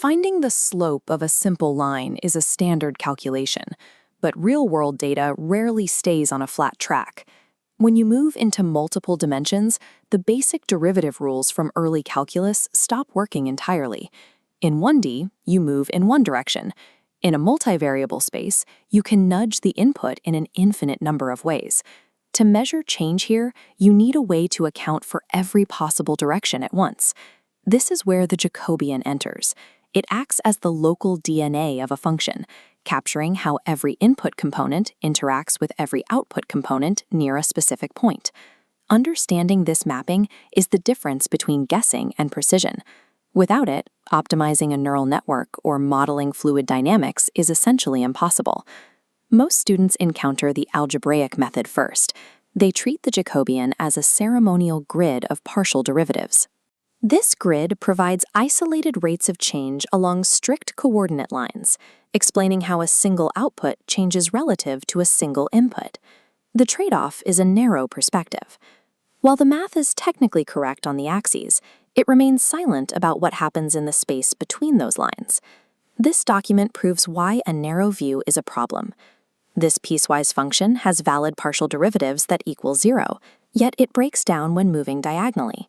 Finding the slope of a simple line is a standard calculation, but real-world data rarely stays on a flat track. When you move into multiple dimensions, the basic derivative rules from early calculus stop working entirely. In 1D, you move in one direction. In a multivariable space, you can nudge the input in an infinite number of ways. To measure change here, you need a way to account for every possible direction at once. This is where the Jacobian enters. It acts as the local DNA of a function, capturing how every input component interacts with every output component near a specific point. Understanding this mapping is the difference between guessing and precision. Without it, optimizing a neural network or modeling fluid dynamics is essentially impossible. Most students encounter the algebraic method first. They treat the Jacobian as a ceremonial grid of partial derivatives. This grid provides isolated rates of change along strict coordinate lines, explaining how a single output changes relative to a single input. The trade-off is a narrow perspective. While the math is technically correct on the axes, it remains silent about what happens in the space between those lines. This document proves why a narrow view is a problem. This piecewise function has valid partial derivatives that equal 0, yet it breaks down when moving diagonally.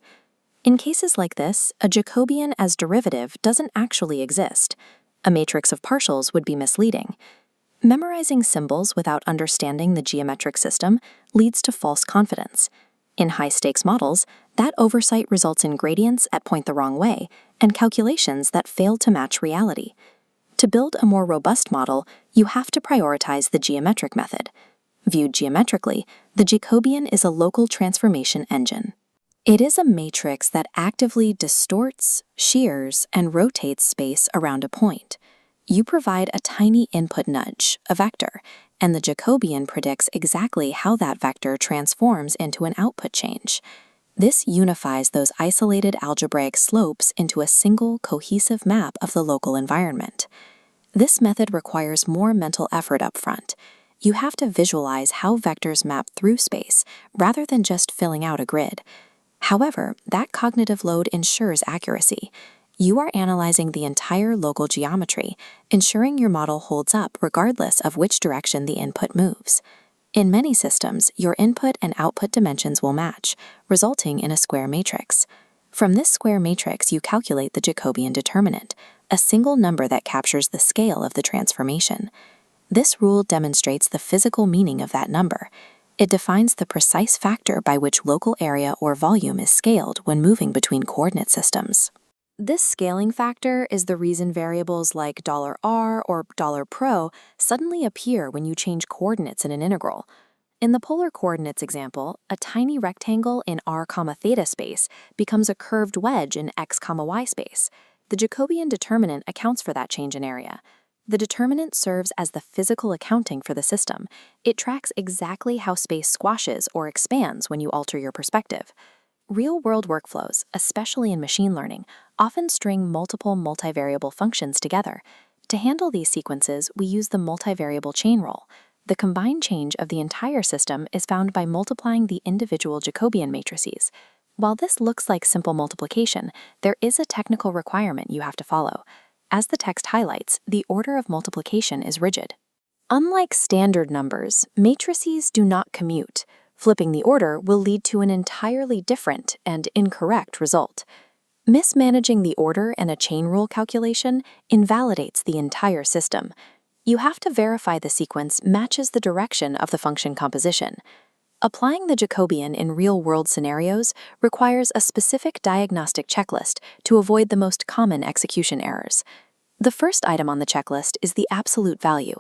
In cases like this, a Jacobian as derivative doesn't actually exist. A matrix of partials would be misleading. Memorizing symbols without understanding the geometric system leads to false confidence. In high-stakes models, that oversight results in gradients that point the wrong way and calculations that fail to match reality. To build a more robust model, you have to prioritize the geometric method. Viewed geometrically, the Jacobian is a local transformation engine. It is a matrix that actively distorts, shears, and rotates space around a point. You provide a tiny input nudge, a vector, and the Jacobian predicts exactly how that vector transforms into an output change. This unifies those isolated algebraic slopes into a single, cohesive map of the local environment. This method requires more mental effort up front. You have to visualize how vectors map through space, rather than just filling out a grid. However, that cognitive load ensures accuracy. You are analyzing the entire local geometry, ensuring your model holds up regardless of which direction the input moves. In many systems, your input and output dimensions will match, resulting in a square matrix. From this square matrix, you calculate the Jacobian determinant, a single number that captures the scale of the transformation. This rule demonstrates the physical meaning of that number. It defines the precise factor by which local area or volume is scaled when moving between coordinate systems. This scaling factor is the reason variables like $r or $pro suddenly appear when you change coordinates in an integral. In the polar coordinates example, a tiny rectangle in r, theta space becomes a curved wedge in x, y space. The Jacobian determinant accounts for that change in area. The determinant serves as the physical accounting for the system. It tracks exactly how space squashes or expands when you alter your perspective. Real-world workflows, especially in machine learning, often string multiple multivariable functions together. To handle these sequences, we use the multivariable chain rule. The combined change of the entire system is found by multiplying the individual Jacobian matrices. While this looks like simple multiplication, there is a technical requirement you have to follow. As the text highlights, the order of multiplication is rigid. Unlike standard numbers, matrices do not commute. Flipping the order will lead to an entirely different and incorrect result. Mismanaging the order in a chain rule calculation invalidates the entire system. You have to verify the sequence matches the direction of the function composition. Applying the Jacobian in real-world scenarios requires a specific diagnostic checklist to avoid the most common execution errors. The first item on the checklist is the absolute value.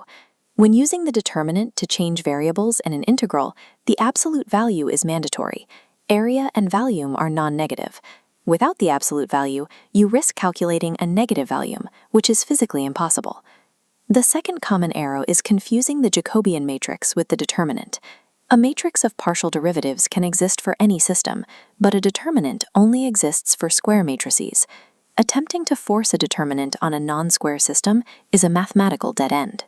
When using the determinant to change variables in an integral, the absolute value is mandatory. Area and volume are non-negative. Without the absolute value, you risk calculating a negative volume, which is physically impossible. The second common error is confusing the Jacobian matrix with the determinant. A matrix of partial derivatives can exist for any system, but a determinant only exists for square matrices. Attempting to force a determinant on a non-square system is a mathematical dead end.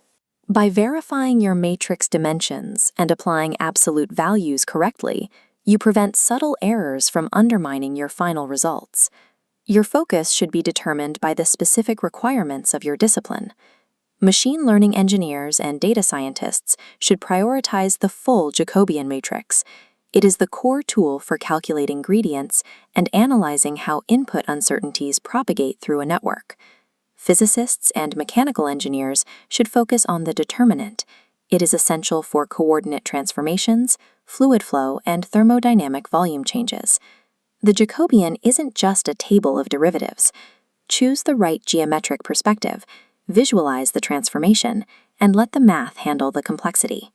By verifying your matrix dimensions and applying absolute values correctly, you prevent subtle errors from undermining your final results. Your focus should be determined by the specific requirements of your discipline. Machine learning engineers and data scientists should prioritize the full Jacobian matrix. It is the core tool for calculating gradients and analyzing how input uncertainties propagate through a network. Physicists and mechanical engineers should focus on the determinant. It is essential for coordinate transformations, fluid flow, and thermodynamic volume changes. The Jacobian isn't just a table of derivatives. Choose the right geometric perspective, visualize the transformation, and let the math handle the complexity.